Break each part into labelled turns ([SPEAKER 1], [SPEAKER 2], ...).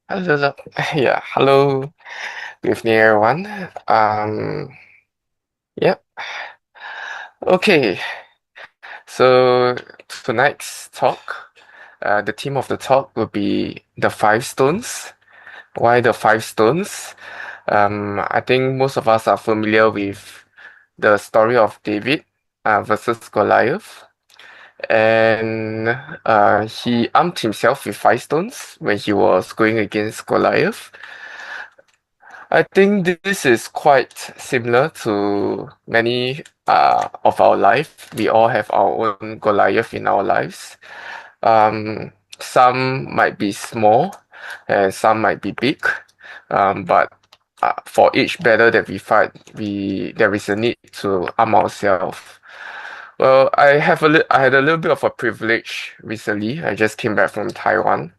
[SPEAKER 1] Hello. Yeah, hello. Good evening, everyone. Yep. Okay. So tonight's talk, the theme of the talk will be the five stones. Why the five stones? I think most of us are familiar with the story of David versus Goliath, and he armed himself with five stones when he was going against Goliath. I think this is quite similar to many of our life. We all have our own Goliath in our lives. Um, some might be small and some might be big. But for each battle that we fight, there is a need to arm ourselves. Well, I had a little bit of a privilege recently. I just came back from Taiwan,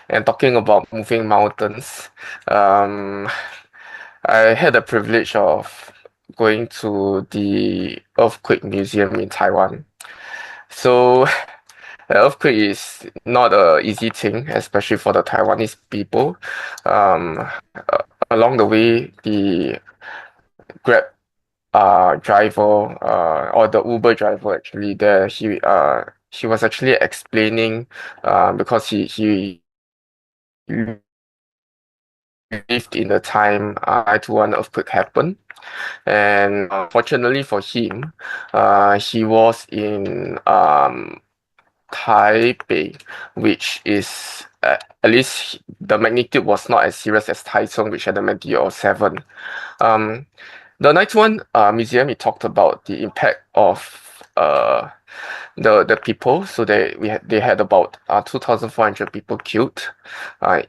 [SPEAKER 1] and talking about moving mountains. Um, I had the privilege of going to the Earthquake Museum in Taiwan. So, the earthquake is not a easy thing, especially for the Taiwanese people. Um, Along the way, the Grab driver or the Uber driver actually there he was actually explaining because he lived in the time 9/11 earthquake happened. And fortunately for him, he was in Taipei, which is at least the magnitude was not as serious as Taichung, which had a magnitude of 7. Um, the next one museum, it talked about the impact of the people. So they had about 2,400 people killed,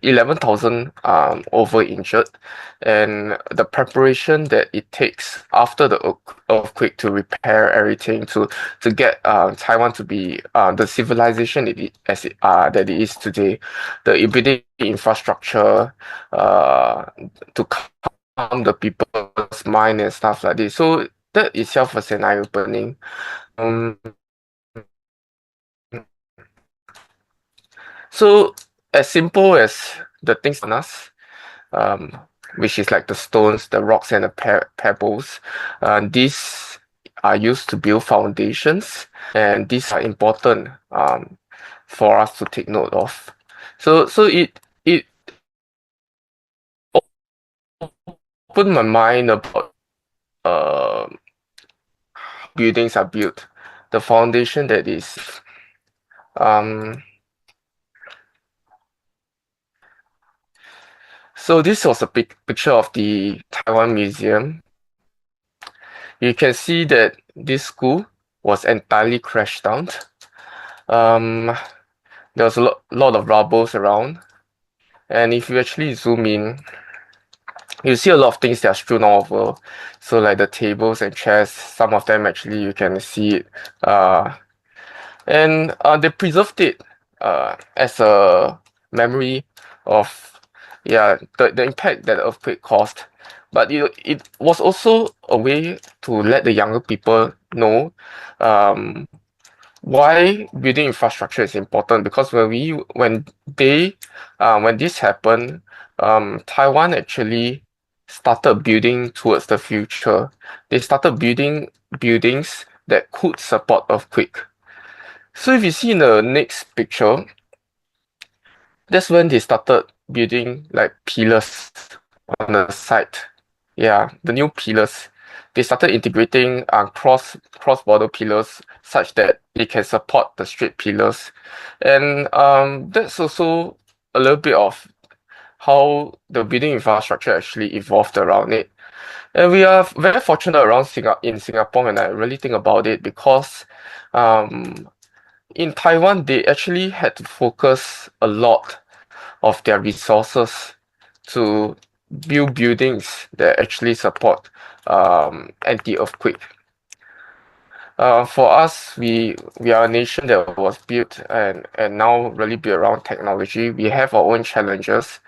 [SPEAKER 1] 11,000 over injured, and the preparation that it takes after the earthquake to repair everything to get Taiwan to be the civilization that it is today, the building infrastructure uh, to calm the people's mind and stuff like this. So that itself was an eye-opening. Um, So as simple as the things on us, um, which is like the stones, the rocks, and the pebbles, these are used to build foundations, and these are important for us to take note of. So it opened my mind about uh, buildings are built, the foundation that is. Um, so this was a picture of the Taiwan Museum. You can see that this school was entirely crashed down. Um, there was a lot of rubbles around, and if you actually zoom in, you see a lot of things that are strewn all over. So like the tables and chairs, some of them actually you can see it. And they preserved it as a memory of the impact that the earthquake caused. But it was also a way to let the younger people know um, why building infrastructure is important, because when this happened, Taiwan actually started building towards the future. They started building buildings that could support earthquake. So if you see in the next picture, that's when they started building like pillars on the side. Yeah, the new pillars. They started integrating cross border pillars such that they can support the straight pillars, and that's also a little bit of how the building infrastructure actually evolved around it. And we are very fortunate around in Singapore, and I really think about it because um, in Taiwan they actually had to focus a lot of their resources to build buildings that actually support anti-earthquake. For us, we are a nation that was built and now really built around technology. We have our own challenges,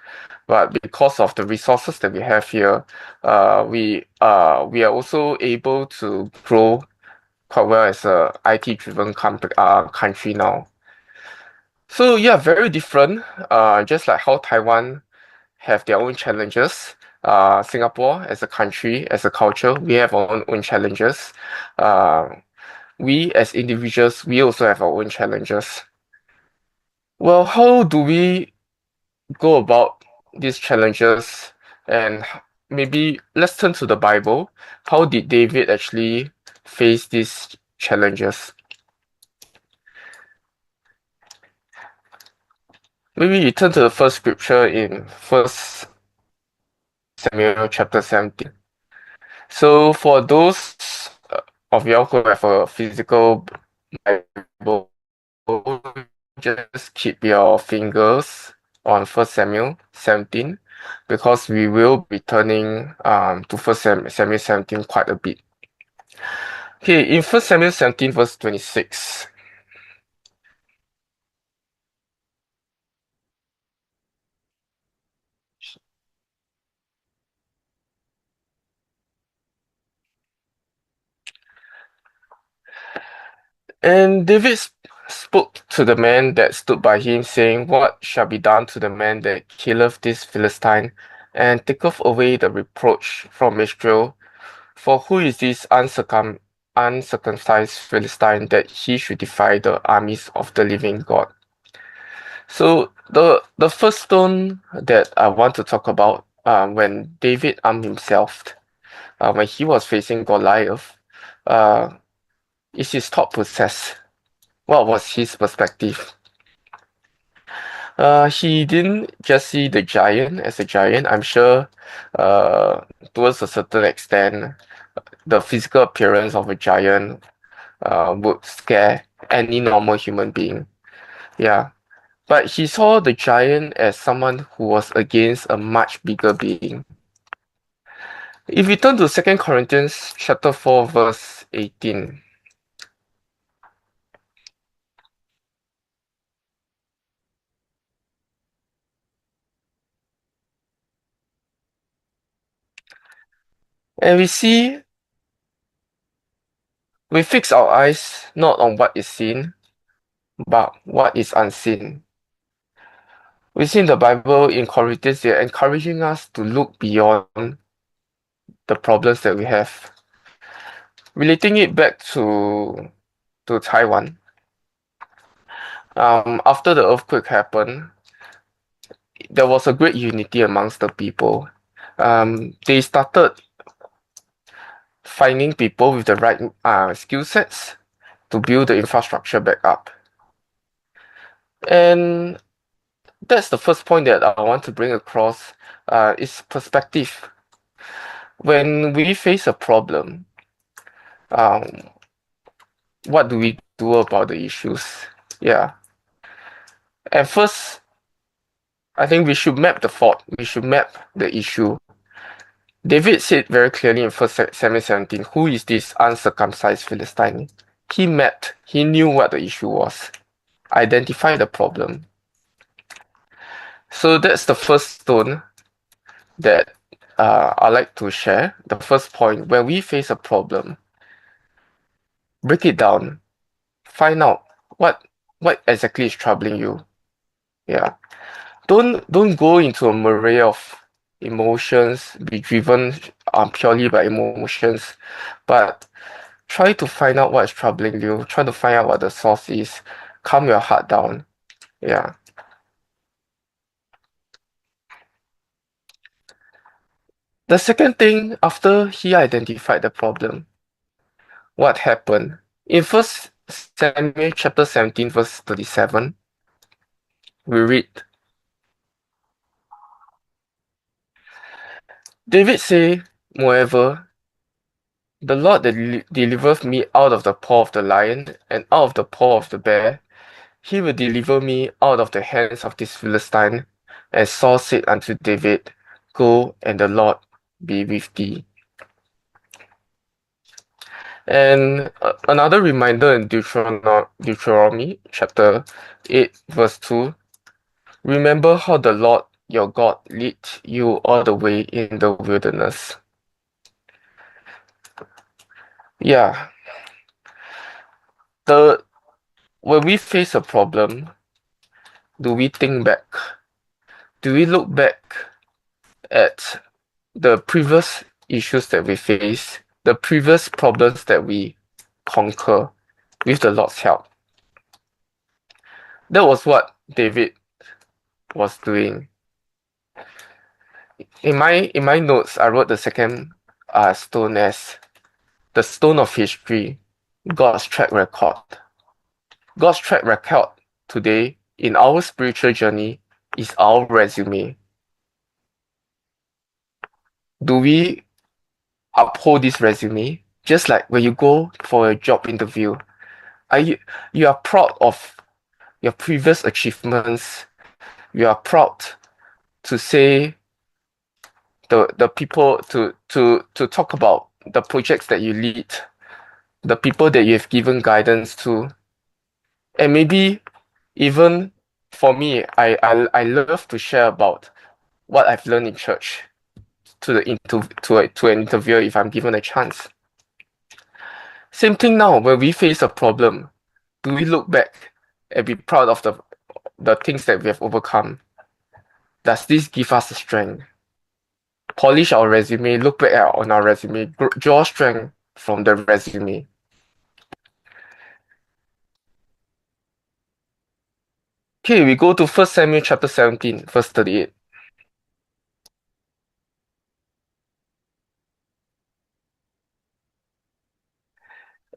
[SPEAKER 1] but because of the resources that we have here, we are also able to grow quite well as a IT-driven country now. So yeah, very different. Just like how Taiwan have their own challenges. Singapore as a country, as a culture, we have our own challenges. Uh, we as individuals, we also have our own challenges. Well, how do we go about these challenges? And maybe let's turn to the Bible. How did David actually face these challenges? Maybe you turn to the first scripture in First Samuel chapter 17. So for those of y'all who have a physical Bible, just keep your fingers on First Samuel 17 because we will be turning to Samuel 17 quite a bit. Okay, in First Samuel 17 verse 26. And David spoke to the man that stood by him, saying, What shall be done to the man that killeth this Philistine, and taketh away the reproach from Israel? For who is this uncircumcised Philistine that he should defy the armies of the living God? So the first stone that I want to talk about, when David armed himself, when he was facing Goliath, uh, is his thought process. What was his perspective? He didn't just see the giant as a giant. I'm sure, uh, towards a certain extent, the physical appearance of a giant would scare any normal human being. Yeah. But he saw the giant as someone who was against a much bigger being. If we turn to Second Corinthians chapter 4, verse 18, and we fix our eyes not on what is seen, but what is unseen. We see in the Bible in Corinthians, they're encouraging us to look beyond the problems that we have. Relating it back to Taiwan, after the earthquake happened, there was a great unity amongst the people. They started finding people with the right skill sets to build the infrastructure back up. And that's the first point that I want to bring across, is perspective. When we face a problem, um, what do we do about the issues? Yeah. At first, I think we should map the fault. We should map the issue. David said very clearly in First Samuel 17, who is this uncircumcised Philistine? He knew what the issue was, identify the problem. So that's the first stone that I like to share. The first point, when we face a problem, break it down, find out what exactly is troubling you. Yeah. Don't go into a array of emotions, be driven purely by emotions, but try to find out what is troubling you, try to find out what the source is, calm your heart down. Yeah. The second thing, after he identified the problem, what happened? In First Samuel chapter 17, verse 37, we read, David say, moreover, the Lord that delivereth me out of the paw of the lion and out of the paw of the bear, he will deliver me out of the hands of this Philistine. And Saul said unto David, Go, and the Lord be with thee. And another reminder in Deuteronomy chapter 8, verse 2, remember how the Lord your God led you all the way in the wilderness. Yeah, the when we face a problem, do we think back? Do we look back at the previous issues that we face, the previous problems that we conquer with the Lord's help? That was what David was doing. In my notes, I wrote the second stone as the stone of history, God's track record. God's track record today in our spiritual journey is our resume. Do we uphold this resume? Just like when you go for a job interview, you are proud of your previous achievements. You are proud to say the people to talk about the projects that you lead, the people that you have given guidance to, and maybe even for me, I love to share about what I've learned in church to an interviewer if I'm given a chance. Same thing now when we face a problem, do we look back and be proud of the things that we have overcome? Does this give us the strength? Polish our resume, look back on our resume, draw strength from the resume. Okay, we go to 1 Samuel chapter 17, verse 38.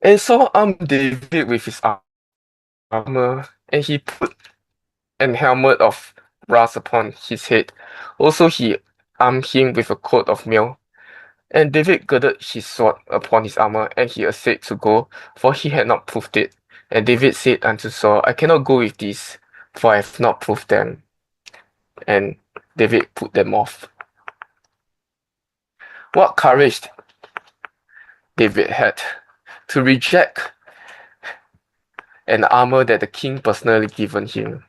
[SPEAKER 1] And Saul armed David with his armor, and he put an helmet of brass upon his head. Also he armed him with a coat of mail. And David girded his sword upon his armor, and he essayed to go, for he had not proved it. And David said unto Saul, I cannot go with these, for I have not proved them. And David put them off. What courage David had to reject an armor that the king personally given him.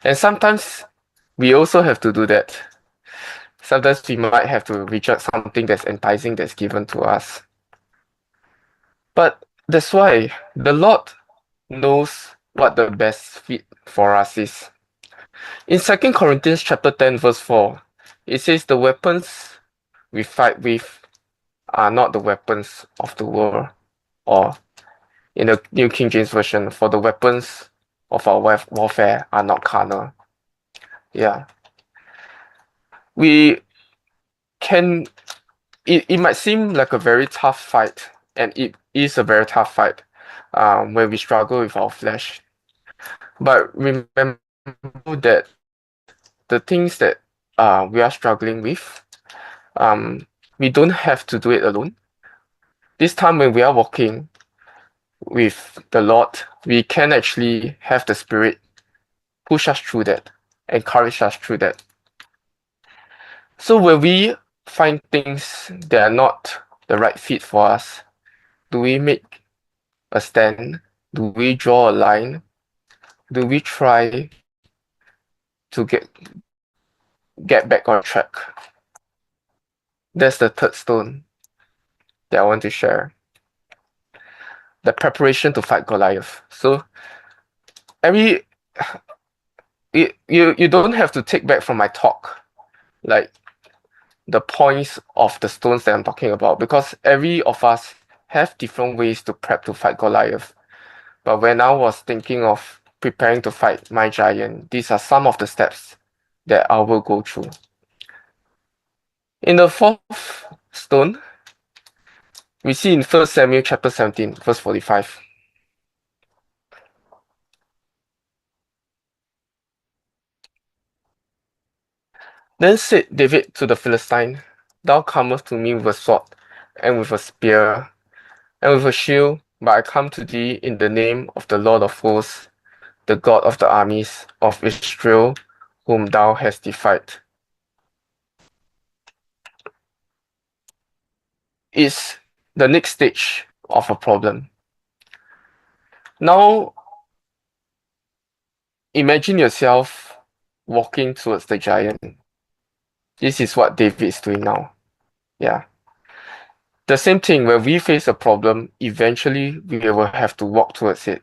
[SPEAKER 1] And sometimes we also have to do that. Sometimes we might have to reject something that's enticing that's given to us. But that's why the Lord knows what the best fit for us is. In 2 Corinthians chapter 10, verse 4, it says the weapons we fight with are not the weapons of the world, or in the New King James Version, for the weapons of our warfare are not carnal. Yeah. We can, it might seem like a very tough fight, and it is a very tough fight when we struggle with our flesh. But remember that the things that we are struggling with, we don't have to do it alone. This time when we are walking with the Lord, we can actually have the Spirit push us through that, encourage us through that. So when we find things that are not the right fit for us, do we make a stand? Do we draw a line? Do we try to get back on track? That's the third stone that I want to share. The preparation to fight Goliath. So you don't have to take back from my talk like the points of the stones that I'm talking about, because every of us have different ways to prep to fight Goliath. But when I was thinking of preparing to fight my giant, these are some of the steps that I will go through. In the fourth stone, we see in 1 Samuel chapter 17, verse 45. Then said David to the Philistine, Thou comest to me with a sword, and with a spear, and with a shield, but I come to thee in the name of the Lord of hosts, the God of the armies of Israel, whom thou hast defied. Is the next stage of a problem. Now, imagine yourself walking towards the giant. This is what David is doing now. Yeah. The same thing, when we face a problem, eventually we will have to walk towards it.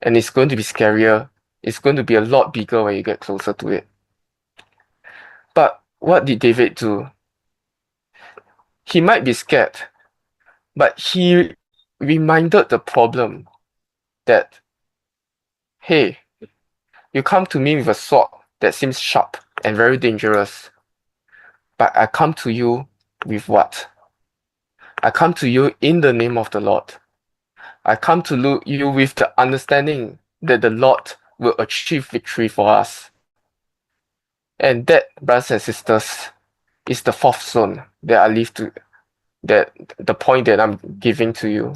[SPEAKER 1] And it's going to be scarier is going to be a lot bigger when you get closer to it. But what did David do? He might be scared, but he reminded the problem that, hey, you come to me with a sword that seems sharp and very dangerous, but I come to you with what? I come to you in the name of the Lord. I come to you with the understanding that the Lord will achieve victory for us. And that, brothers and sisters, is the fourth stone that I leave to that the point that I'm giving to you.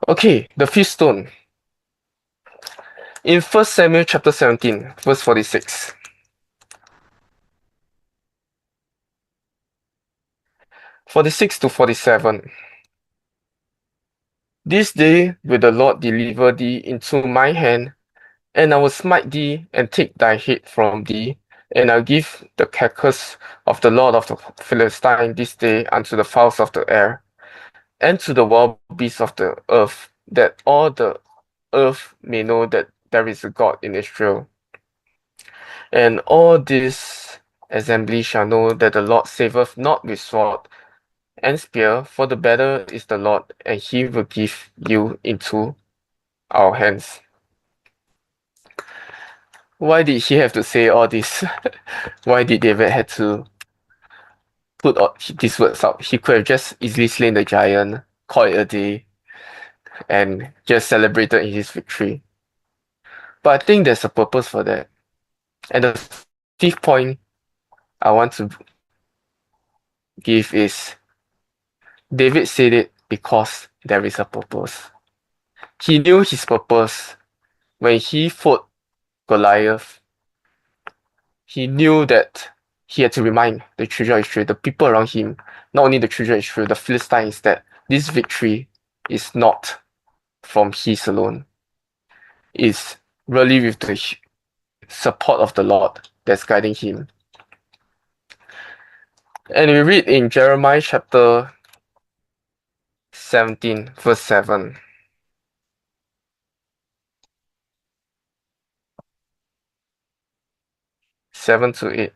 [SPEAKER 1] Okay, the fifth stone. In 1 Samuel chapter 17, verse 46. 46 to 47. This day will the Lord deliver thee into my hand, and I will smite thee and take thy head from thee, and I'll give the carcass of the Lord of the Philistine this day unto the fowls of the air, and to the wild beasts of the earth, that all the earth may know that there is a God in Israel. And all this assembly shall know that the Lord saveth not with sword and spear, for the battle is the Lord, and he will give you into our hands. Why did he have to say all this? Why did David have to put all these words out? He could have just easily slain the giant, called it a day, and just celebrated his victory. But I think there's a purpose for that. And the fifth point I want to give is David said it because there is a purpose. He knew his purpose when he fought Goliath. He knew that he had to remind the children of Israel, the people around him, not only the children of Israel, the Philistines, that this victory is not from his alone. It's really with the support of the Lord that's guiding him. And we read in Jeremiah chapter 17, verse 7. 7 to 8.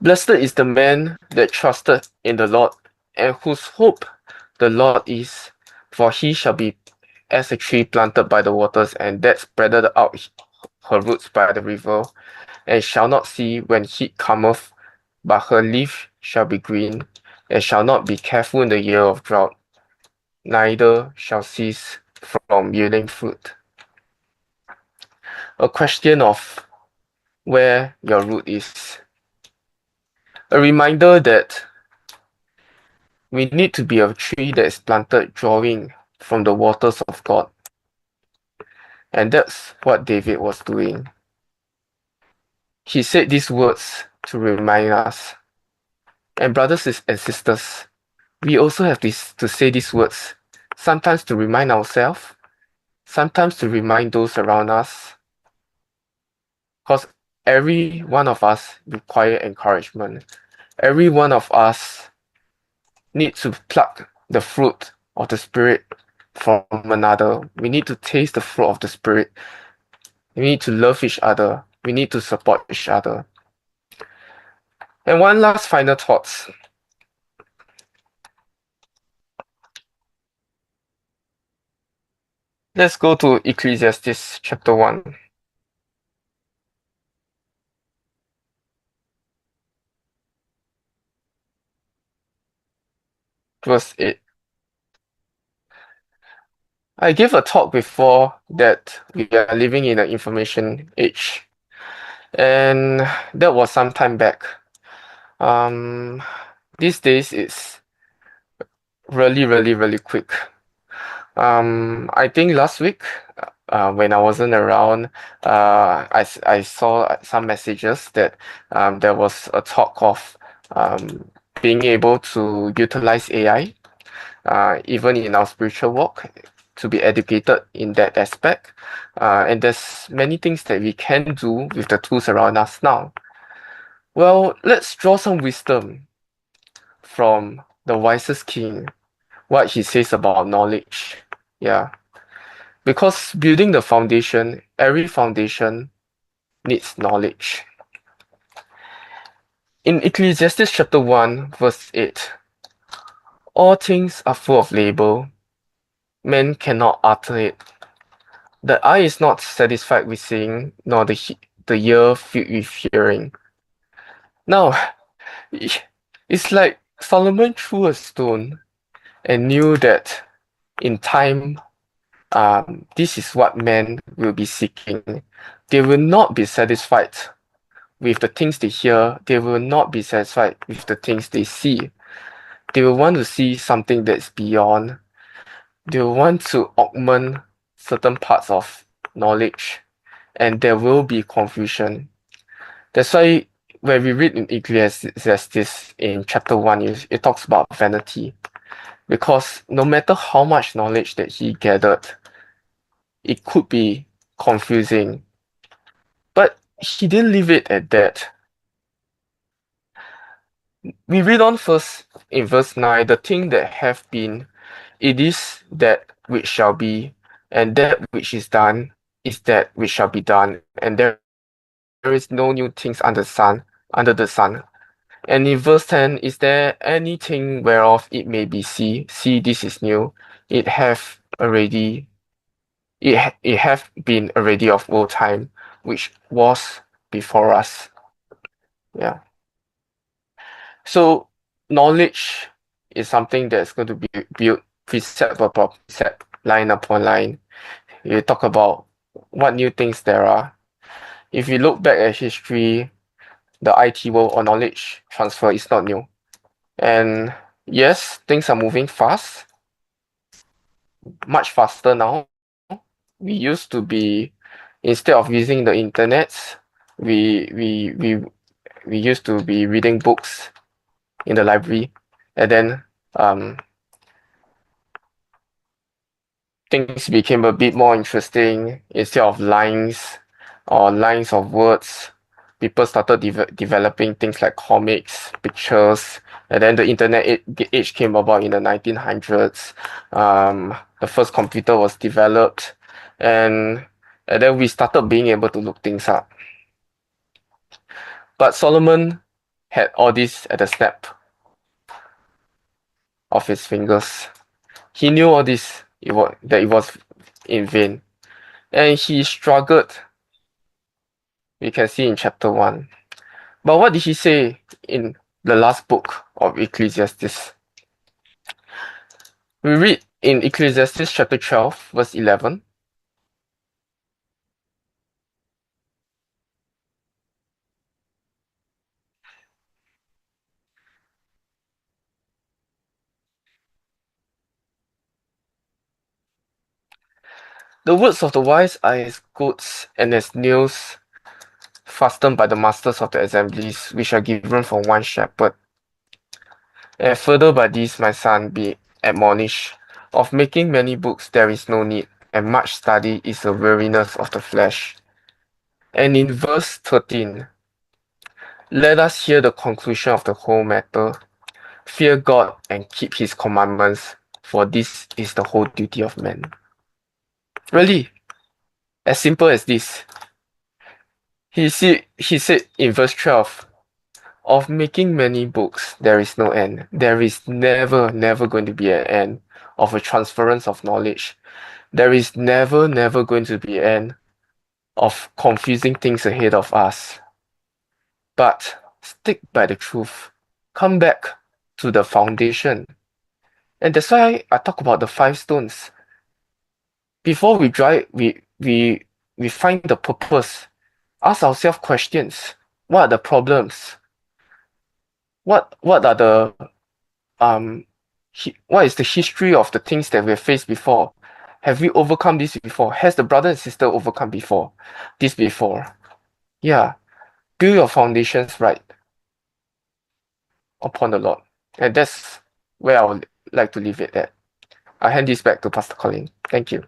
[SPEAKER 1] Blessed is the man that trusted in the Lord, and whose hope the Lord is, for he shall be as a tree planted by the waters, and that spreadeth out her roots by the river, and shall not see when heat cometh, but her leaf shall be green, and shall not be careful in the year of drought, neither shall cease from yielding fruit. A question of where your root is. A reminder that we need to be a tree that is planted drawing from the waters of God. And that's what David was doing. He said these words to remind us. And brothers and sisters, we also have to say these words, sometimes to remind ourselves, sometimes to remind those around us. Because every one of us require encouragement. Every one of us need to pluck the fruit of the Spirit from another. We need to taste the fruit of the Spirit. We need to love each other. We need to support each other. And one last final thought. Let's go to Ecclesiastes chapter 1. Verse 8. I gave a talk before that we are living in an information age. And that was some time back. These days it's really quick. I think last week, when I wasn't around, I saw some messages that there was a talk of being able to utilize AI, even in our spiritual walk, to be educated in that aspect. And there's many things that we can do with the tools around us now. Well, let's draw some wisdom from the wisest king what he says about knowledge. Yeah. Because building the foundation, every foundation needs knowledge. In Ecclesiastes chapter 1, verse 8, all things are full of labor, man cannot utter it. The eye is not satisfied with seeing, nor the ear filled with hearing. Now, it's like Solomon threw a stone and knew that in time, this is what men will be seeking. They will not be satisfied with the things they hear. They will not be satisfied with the things they see. They will want to see something that's beyond. They will want to augment certain parts of knowledge, and there will be confusion. That's why when we read in Ecclesiastes in chapter 1, it talks about vanity. Because no matter how much knowledge that he gathered, it could be confusing. But he didn't leave it at that. We read on first in verse 9, the thing that have been, it is that which shall be, and that which is done is that which shall be done, and there is no new things under the sun. And in verse 10, is there anything whereof it may be see? See, this is new. It have already, it have been already of old time, which was before us. Yeah. So knowledge is something that's going to be built precept upon precept, line upon line. You talk about what new things there are. If you look back at history, the IT world or knowledge transfer is not new. And yes, things are moving fast, much faster now. We used to be, instead of using the internet, we we we we used to be reading books in the library, and then things became a bit more interesting. Instead of lines or lines of words, people started developing things like comics, pictures, and then the internet age came about in the 1900s. The first computer was developed, and then we started being able to look things up. But Solomon had all this at the snap of his fingers. He knew all this, that it was in vain. And he struggled, we can see in chapter 1. But what did he say in the last book of Ecclesiastes? We read in Ecclesiastes chapter 12, verse 11. The words of the wise are as goads and as nails fastened by the masters of the assemblies, which are given from one shepherd. And further by these, my son, be admonished. Of making many books there is no need, and much study is a weariness of the flesh. And in verse 13, let us hear the conclusion of the whole matter. Fear God and keep his commandments, for this is the whole duty of man. Really, as simple as this. He said in verse 12, of making many books, there is no end. There is never going to be an end of a transference of knowledge. There is never going to be an end of confusing things ahead of us. But stick by the truth. Come back to the foundation. And that's why I talk about the 5 stones. Before we find the purpose. Ask ourselves questions. What are the problems? What are the what is the history of the things that we have faced before? Have we overcome this before? Has the brother and sister overcome this before? Yeah. Build your foundations right upon the Lord. And that's where I would like to leave it at. I hand this back to Pastor Colin. Thank you.